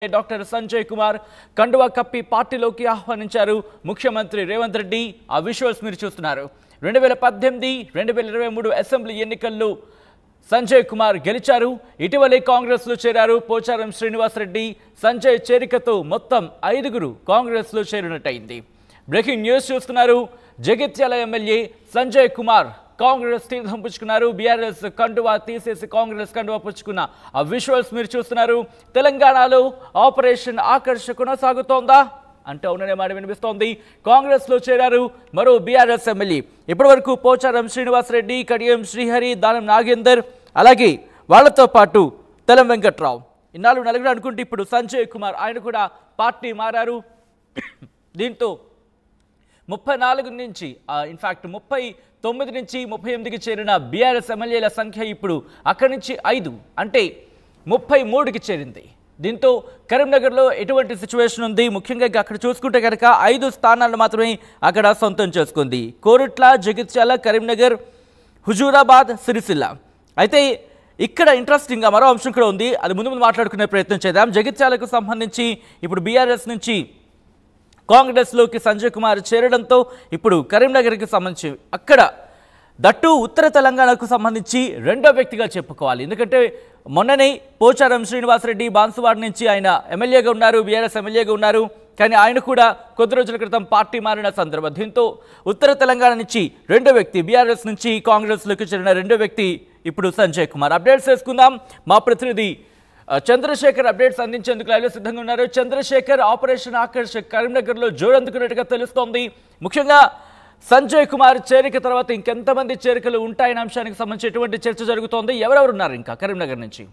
Doctor Sanjay Kumar కండువా కప్పి పార్టీలోకి ఆహ్వానించారు ముఖ్యమంత్రి రేవంత్ రెడ్డి. ఆ విజువల్స్ మీరు చూస్తున్నారు. 2018, 2023 అసెంబ్లీ ఎన్నికల్లో సంజయ్ కుమార్ గెలిచారు. ఇటీవలే కాంగ్రెస్లో చేరారు. పోచారం శ్రీనివాసరెడ్డి సంజయ్ చేరికతో మొత్తం 5గురు కాంగ్రెస్లో చేరినట్టయింది. బ్రేకింగ్ న్యూస్ చూస్తున్నారు. జగిత్యాల ఎమ్మెల్యే సంజయ్ కుమార్ కాంగ్రెస్ తీర్థం పుచ్చుకున్నారు. బీఆర్ఎస్ కండువా తీసేసి కాంగ్రెస్ కండువా పుచ్చుకున్న ఆ విజువల్స్ మీరు చూస్తున్నారు. తెలంగాణలో ఆపరేషన్ ఆకర్ష్ కొనసాగుతోందా అంటే అవుననే మాట వినిపిస్తోంది. కాంగ్రెస్లో చేరారు మరో బీఆర్ఎస్ ఎమ్మెల్యే. ఇప్పటివరకు పోచారం శ్రీనివాసరెడ్డి, కడియం శ్రీహరి, దానం నాగేందర్, అలాగే వాళ్లతో పాటు తెలం వెంకట్రావు, ఇన్నాళ్ళు నలుగురు అనుకుంటే ఇప్పుడు సంజయ్ కుమార్ ఆయన కూడా పార్టీ మారారు. దీంతో 34 నుంచి ఇన్ఫ్యాక్ట్ 39 నుంచి 38కి చేరిన బీఆర్ఎస్ ఎమ్మెల్యేల సంఖ్య ఇప్పుడు అక్కడి నుంచి 5 అంటే 33కి చేరింది. దీంతో కరీంనగర్లో ఎటువంటి సిచ్యువేషన్ ఉంది, ముఖ్యంగా అక్కడ చూసుకుంటే కనుక 5 స్థానాలు మాత్రమే అక్కడ సొంతం చేసుకుంది. కోరుట్ల, జగిత్యాల, కరీంనగర్, హుజూరాబాద్, సిరిసిల్ల. అయితే ఇక్కడ ఇంట్రెస్టింగ్గా మరో అంశం కూడా ఉంది. అది ముందు మాట్లాడుకునే ప్రయత్నం చేద్దాం. జగిత్యాలకు సంబంధించి ఇప్పుడు బీఆర్ఎస్ నుంచి కాంగ్రెస్లోకి సంజయ్ కుమార్ చేరడంతో ఇప్పుడు కరీంనగర్కి సంబంధించి అక్కడ దట్టు ఉత్తర తెలంగాణకు సంబంధించి రెండో వ్యక్తిగా చెప్పుకోవాలి. ఎందుకంటే మొన్ననే పోచారం శ్రీనివాసరెడ్డి బాన్సువాడ నుంచి ఆయన ఎమ్మెల్యేగా ఉన్నారు, బీఆర్ఎస్ ఎమ్మెల్యేగా ఉన్నారు. కానీ ఆయన కూడా కొద్ది రోజుల క్రితం పార్టీ మారిన సందర్భం. దీంతో ఉత్తర తెలంగాణ నుంచి రెండో వ్యక్తి, బీఆర్ఎస్ నుంచి కాంగ్రెస్లోకి చేరిన రెండో వ్యక్తి ఇప్పుడు సంజయ్ కుమార్. అప్డేట్స్ చేసుకుందాం. మా ప్రతినిధి చంద్రశేఖర్ అప్డేట్స్ అందించేందుకు లైవ్లో సిద్ధంగా ఉన్నారు. చంద్రశేఖర్, ఆపరేషన్ ఆకర్ష్ కరీంనగర్లో జోరందుకున్నట్టుగా తెలుస్తోంది. ముఖ్యంగా సంజయ్ కుమార్ చేరిక తర్వాత ఇంకెంతమంది చేరికలు ఉంటాయనే అంశానికి సంబంధించి ఎటువంటి చర్చ జరుగుతోంది? ఎవరెవరు ఉన్నారు ఇంకా కరీంనగర్ నుంచి?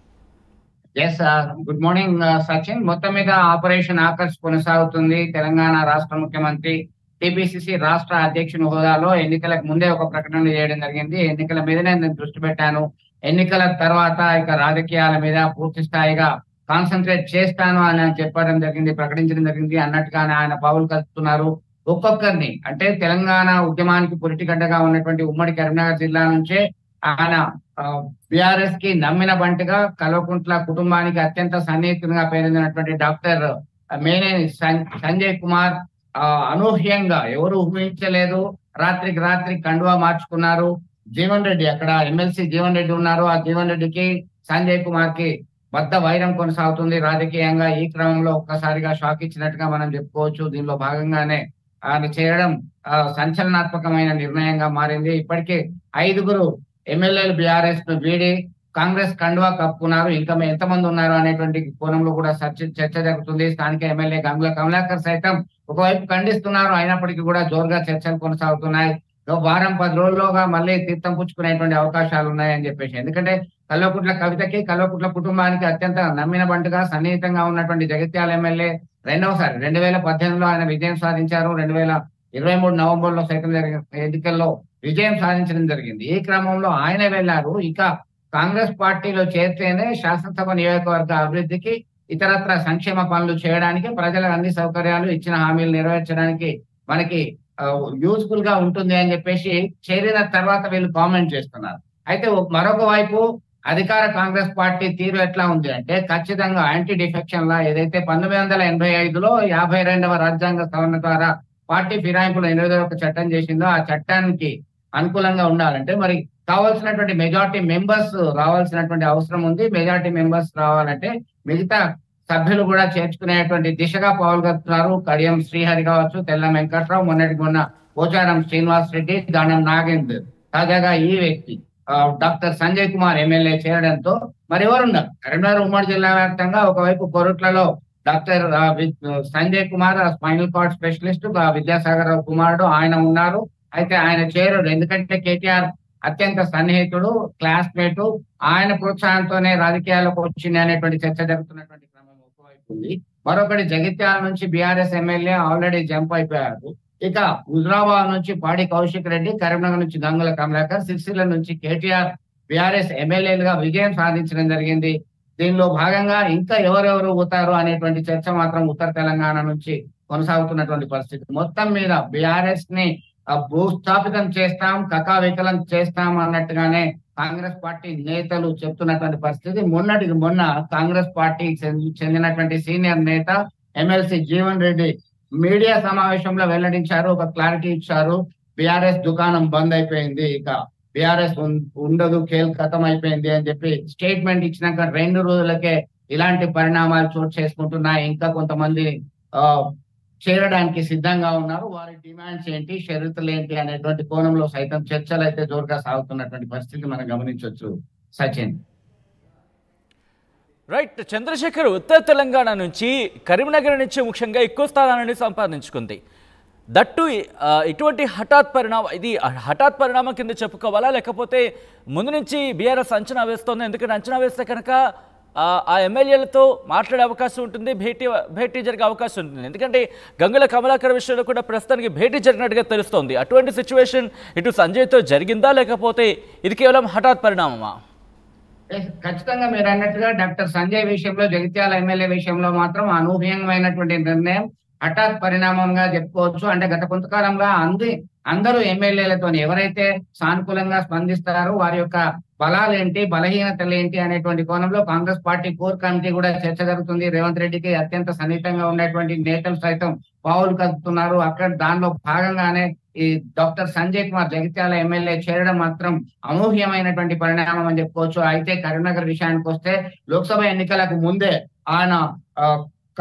Good morning Sachin. మొత్తం మీద ఆపరేషన్ ఆకర్ష్ కొనసాగుతుంది. తెలంగాణ రాష్ట్ర ముఖ్యమంత్రి టీపీసీసీ రాష్ట్ర అధ్యక్షుని హోదాలో ఎన్నికలకు ముందే ఒక ప్రకటన చేయడం జరిగింది. ఎన్నికల మీదనే నేను దృష్టి పెట్టాను, ఎన్నికల తర్వాత ఇక రాజకీయాల మీద పూర్తి స్థాయిగా కాన్సన్ట్రేట్ చేస్తాను అని చెప్పడం జరిగింది, ప్రకటించడం జరిగింది. అన్నట్టుగానే ఆయన పావులు కలుపుతున్నారు. ఒక్కొక్కరిని అంటే తెలంగాణ ఉద్యమానికి పురిటిగడ్డగా ఉన్నటువంటి ఉమ్మడి కరీంనగర్ జిల్లా నుంచే ఆయన బీఆర్ఎస్ కి నమ్మిన బంటిగా, కల్వకుంట్ల కుటుంబానికి అత్యంత సన్నిహితంగా పేరొందినటువంటి డాక్టర్ మేనేని సంజయ్ కుమార్ అనూహ్యంగా ఎవరు ఊహించలేదు, రాత్రికి రాత్రి కండువా మార్చుకున్నారు. జీవన్ రెడ్డి, అక్కడ ఎమ్మెల్సీ జీవన్ రెడ్డి ఉన్నారు. ఆ జీవన్ రెడ్డికి సంజయ్ కుమార్ కి బద్ద వైరం కొనసాగుతుంది రాజకీయంగా. ఈ క్రమంలో ఒక్కసారిగా షాక్ ఇచ్చినట్టుగా మనం చెప్పుకోవచ్చు. దీనిలో భాగంగానే ఆయన చేరడం సంచలనాత్మకమైన నిర్ణయంగా మారింది. ఇప్పటికే 5గురు ఎమ్మెల్యేలు బీఆర్ఎస్ ను వీడి కాంగ్రెస్ కండువా కప్పుకున్నారు. ఇంకా ఎంతమంది ఉన్నారు అనేటువంటి కోణంలో కూడా చర్చ జరుగుతుంది. స్థానిక ఎమ్మెల్యే గంగుల కమలాకర్ సైతం ఒకవైపు ఖండిస్తున్నారు. అయినప్పటికీ కూడా జోరుగా చర్చలు కొనసాగుతున్నాయి. వారం 10 రోజుల్లోగా మళ్ళీ తీర్థం పుచ్చుకునేటువంటి అవకాశాలు ఉన్నాయని చెప్పేసి. ఎందుకంటే కల్వకుంట్ల కవితకి, కల్వకుంట్ల కుటుంబానికి అత్యంత నమ్మిన బంటుగా సన్నిహితంగా ఉన్నటువంటి జగిత్యాల ఎమ్మెల్యే రెండవసారి 2018లో ఆయన విజయం సాధించారు. 2023 నవంబర్లో సైతం జరిగిన ఎన్నికల్లో విజయం సాధించడం జరిగింది. ఈ క్రమంలో ఆయన వెళ్లారు. ఇక కాంగ్రెస్ పార్టీలో చేరితేనే శాసనసభ నియోజకవర్గ అభివృద్ధికి, ఇతరత్ర సంక్షేమ పనులు చేయడానికి, ప్రజలకు అన్ని సౌకర్యాలు ఇచ్చిన హామీలు నెరవేర్చడానికి మనకి యూజ్ఫుల్ గా ఉంటుంది అని చెప్పేసి చేరిన తర్వాత వీళ్ళు కామెంట్ చేస్తున్నారు. అయితే మరొక వైపు అధికార కాంగ్రెస్ పార్టీ తీరు ఎట్లా ఉంది అంటే ఖచ్చితంగా యాంటీ డిఫెక్షన్ లా ఏదైతే 1985లో 52వ రాజ్యాంగ సవరణ ద్వారా పార్టీ ఫిరాయింపులు ఎనిమిదో ఒక చట్టం చేసిందో ఆ చట్టానికి అనుకూలంగా ఉండాలంటే మరి కావాల్సినటువంటి మెజారిటీ మెంబర్స్ రావాల్సినటువంటి అవసరం ఉంది. మెజారిటీ మెంబర్స్ రావాలంటే మిగతా సభ్యులు కూడా చేర్చుకునేటువంటి దిశగా పాల్గొంటున్నారు. కడియం శ్రీహరి కావచ్చు, తెల్లం వెంకట్రావు, మొన్న పోచారం శ్రీనివాస్ రెడ్డి, దానం నాగేందర్, తాజాగా ఈ వ్యక్తి డాక్టర్ సంజయ్ కుమార్ ఎమ్మెల్యే చేరడంతో మరి ఎవరున్నారు కరీంనగర్ ఉమ్మడి జిల్లా వ్యాప్తంగా? ఒకవైపు కోరుట్లలో doctor Sanjay Kumar spinal cord specialist, Vidyasagar Rao కుమారుడు ఆయన ఉన్నారు. అయితే ఆయన చేరడు, ఎందుకంటే కేటీఆర్ అత్యంత సన్నిహితుడు, క్లాస్మేట్, ఆయన ప్రోత్సాహంతోనే రాజకీయాలకు వచ్చింది అనేటువంటి చర్చ జరుగుతున్నటువంటి క్రమం ఒకవైపు ఉంది. మరొకటి జగిత్యాల నుంచి బీఆర్ఎస్ ఎమ్మెల్యే ఆల్రెడీ జంప్ అయిపోయారు. ఇక హుజరాబాద్ నుంచి పాడి కౌశిక్ రెడ్డి, కరీంనగర్ నుంచి గంగుల కమలాకర్, సిరిసిల్ల నుంచి కేటీఆర్ బీఆర్ఎస్ ఎమ్మెల్యేలుగా విజయం సాధించడం జరిగింది. దీనిలో భాగంగా ఇంకా ఎవరెవరు పోతారు అనేటువంటి చర్చ మాత్రం ఉత్తర తెలంగాణ నుంచి కొనసాగుతున్నటువంటి పరిస్థితి. మొత్తం మీద బీఆర్ఎస్ ని భూస్థాపితం చేస్తాం, కకావికలం చేస్తాం అన్నట్టుగానే కాంగ్రెస్ పార్టీ నేతలు చెప్తున్నటువంటి పరిస్థితి. మొన్నటికి మొన్న కాంగ్రెస్ పార్టీకి చెందినటువంటి సీనియర్ నేత ఎమ్మెల్సీ జీవన్ రెడ్డి మీడియా సమావేశంలో వెల్లడించారు, ఒక క్లారిటీ ఇచ్చారు. బీఆర్ఎస్ దుకాణం బంద్ అయిపోయింది, ఇక బీఆర్ఎస్ ఉండదు, ఖేల్ ఖతం అయిపోయింది అని చెప్పి స్టేట్మెంట్ ఇచ్చినాక 2 రోజులకే ఇలాంటి పరిణామాలు చోటు చేసుకుంటున్నాయి. ఇంకా కొంతమంది చేరడానికి సిద్ధంగా ఉన్నారు. వారి డిమాండ్స్ ఏంటి, షరతులు ఏంటి అనేటువంటి కోణంలో సైతం చర్చలు అయితే జోరుగా సాగుతున్నటువంటి పరిస్థితి మనం గమనించవచ్చు. సచిన్. రైట్. చంద్రశేఖర్ ఉత్తర తెలంగాణ నుంచి, కరీంనగర్ నుంచి ముఖ్యంగా ఎక్కువ స్థానాన్ని సంపాదించుకుంది. దట్టు ఇటువంటి హఠాత్ పరిణామం కింద చెప్పుకోవాలా, లేకపోతే ముందు నుంచి బీఆర్ఎస్ అంచనా వేస్తోంది? ఎందుకంటే అంచనా వేస్తే కనుక ఆ ఎమ్మెల్యేలతో మాట్లాడే అవకాశం ఉంటుంది, భేటీ జరిగే అవకాశం ఉంటుంది. ఎందుకంటే గంగుల కమలాకర్ విషయంలో కూడా ప్రస్తుతానికి భేటీ జరిగినట్టుగా తెలుస్తోంది. అటువంటి సిచ్యువేషన్ ఇటు సంజయ్తో జరిగిందా, లేకపోతే ఇది కేవలం హఠాత్ పరిణామమా? ఖచ్చితంగా మీరు అన్నట్టుగా డాక్టర్ సంజయ్ విషయంలో, జగిత్యాల ఎమ్మెల్యే విషయంలో మాత్రం అనూహ్యమైనటువంటి నిర్ణయం, హఠాత్ పరిణామంగా చెప్పుకోవచ్చు. అంటే గత కొంతకాలంగా అందరూ ఎమ్మెల్యేలతో ఎవరైతే సానుకూలంగా స్పందిస్తారో వారి యొక్క బలాలేంటి, బలహీనతలు ఏంటి అనేటువంటి కోణంలో కాంగ్రెస్ పార్టీ కోర్ కమిటీ కూడా చర్చ జరుగుతుంది. రేవంత్ రెడ్డికి అత్యంత సన్నిహితంగా ఉన్నటువంటి నేతలు సైతం పావులు కలుపుతున్నారు. అక్కడ దానిలో భాగంగానే ఈ డాక్టర్ సంజయ్ కుమార్ జగిత్యాల ఎమ్మెల్యే చేరడం మాత్రం అనూహ్యమైనటువంటి పరిణామం అని చెప్పుకోవచ్చు. అయితే కరీంనగర్ విషయానికి వస్తే లోక్సభ ఎన్నికలకు ముందే ఆయన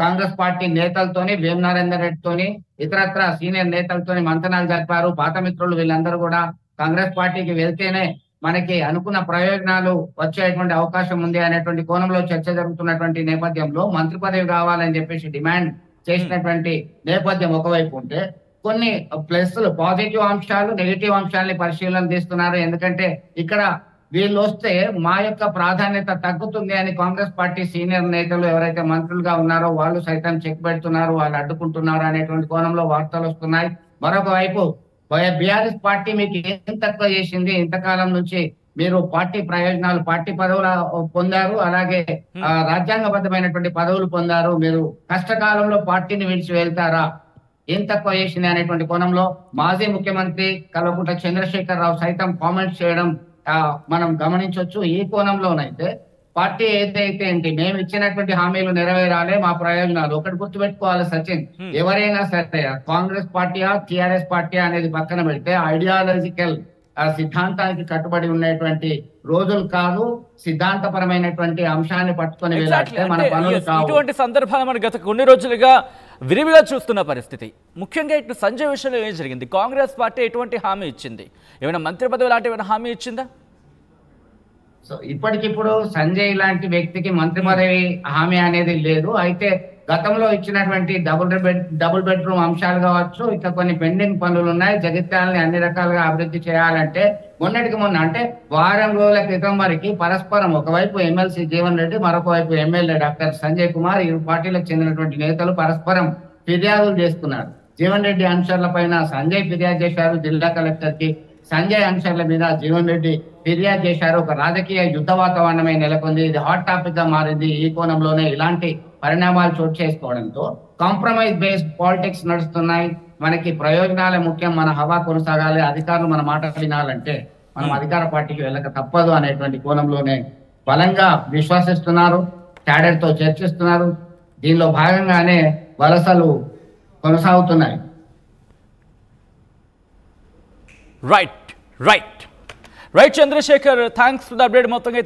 కాంగ్రెస్ పార్టీ నేతలతోని, వేమనారేందర్ రెడ్డితోని, ఇతరత్ర సీనియర్ నేతలతోని మంతనాలు జరిపారు. పాత మిత్రులు వీళ్ళందరూ కూడా కాంగ్రెస్ పార్టీకి వెళ్తేనే మనకి అనుకున్న ప్రయోజనాలు వచ్చేటువంటి అవకాశం ఉంది అనేటువంటి కోణంలో చర్చ జరుగుతున్నటువంటి నేపథ్యంలో మంత్రి పదవి కావాలని చెప్పేసి డిమాండ్ చేసినటువంటి నేపథ్యం ఒకవైపు ఉంటే, కొన్ని ప్లస్లు, పాజిటివ్ అంశాలు, నెగిటివ్ అంశాలని పరిశీలన తీస్తున్నారు. ఎందుకంటే ఇక్కడ వీళ్ళు వస్తే మా యొక్క ప్రాధాన్యత తగ్గుతుంది అని కాంగ్రెస్ పార్టీ సీనియర్ నేతలు ఎవరైతే మంత్రులుగా ఉన్నారో వాళ్ళు సైతం చెక్ పెడుతున్నారు, వాళ్ళు అడ్డుకుంటున్నారు అనేటువంటి కోణంలో వార్తలు వస్తున్నాయి. మరొక వైపు బీఆర్ఎస్ పార్టీ మీకు ఏం తక్కువ చేసింది, ఇంతకాలం నుంచి మీరు పార్టీ ప్రయోజనాలు, పార్టీ పదవులు పొందారు, అలాగే రాజ్యాంగబద్ధమైనటువంటి పదవులు పొందారు, మీరు కష్టకాలంలో పార్టీని విడిచి వెళ్తారా, ఏం తక్కువ చేసింది అనేటువంటి కోణంలో మాజీ ముఖ్యమంత్రి కల్వకుంట్ల చంద్రశేఖర్ రావు సైతం కామెంట్స్ చేయడం మనం గమనించవచ్చు. ఈ కోణంలోనైతే పార్టీ ఏదైతే ఏంటి, మేము ఇచ్చినటువంటి హామీలు నెరవేరాలి, మా ప్రయోజనాలు. ఒకటి గుర్తుపెట్టుకోవాలి సచిన్, ఎవరైనా సరే కాంగ్రెస్ పార్టీయా టిఆర్ఎస్ పార్టీ అనేది పక్కన పెడితే ఐడియాలజికల్ సిద్ధాంతానికి కట్టుబడి ఉన్నటువంటి రోజులు కాదు, సిద్ధాంతపరమైనటువంటి అంశాన్ని పట్టుకొని వెళ్ళాలంటే మన పనులు కావు. ఇటువంటి సందర్భాలు మనం గత కొన్ని రోజులుగా విరివిగా చూస్తున్న పరిస్థితి. ముఖ్యంగా ఇటు సంజయ్ విషయంలో ఏం జరిగింది? కాంగ్రెస్ పార్టీ ఎటువంటి హామీ ఇచ్చింది? ఏమైనా మంత్రి పదవి లాంటి ఏమైనా హామీ ఇచ్చిందా? సో ఇప్పటికిప్పుడు సంజయ్ లాంటి వ్యక్తికి మంత్రి పదవి హామీ అనేది లేదు. అయితే గతంలో ఇచ్చినటువంటి డబుల్ బెడ్రూమ్ అంశాలు కావచ్చు, ఇక కొన్ని పెండింగ్ పనులు ఉన్నాయి. జగిత్యాలని అన్ని రకాలుగా అభివృద్ధి చేయాలంటే మొన్నటికి మొన్న, అంటే వారం రోజుల క్రితం వరకు పరస్పరం ఒకవైపు ఎమ్మెల్సీ జీవన్ రెడ్డి, మరొక వైపు ఎమ్మెల్యే డాక్టర్ సంజయ్ కుమార్, ఇరు పార్టీలకు చెందినటువంటి నేతలు పరస్పరం ఫిర్యాదులు చేసుకున్నారు. జీవన్ రెడ్డి అంశాల పైన సంజయ్ ఫిర్యాదు చేశారు జిల్లా కలెక్టర్ కి, సంజయ్ అంశాల మీద జీవన్ రెడ్డి ఫిర్యాదు చేశారు. ఒక రాజకీయ యుద్ధ వాతావరణమే నెలకొంది. ఇది హాట్ టాపిక్ గా మారింది. ఈ కోణంలోనే ఇలాంటి పరిణామాలు చోటు చేసుకోవడంతో కాంప్రమైజ్ బేస్డ్ పాలిటిక్స్ నడుస్తున్నాయి. మనకి ప్రయోజనాలే ముఖ్యం, మన హవా కొనసాగాలి, అధికారులు మన మాట వినాలంటే మనం అధికార పార్టీకి వెళ్ళక తప్పదు అనేటువంటి కోణంలోనే బలంగా విశ్వసిస్తున్నారు, క్యాడర్ తో చర్చిస్తున్నారు. దీనిలో భాగంగానే వలసలు కొనసాగుతున్నాయి. Right Chandrasekhar, thanks for the update. మొత్తంగా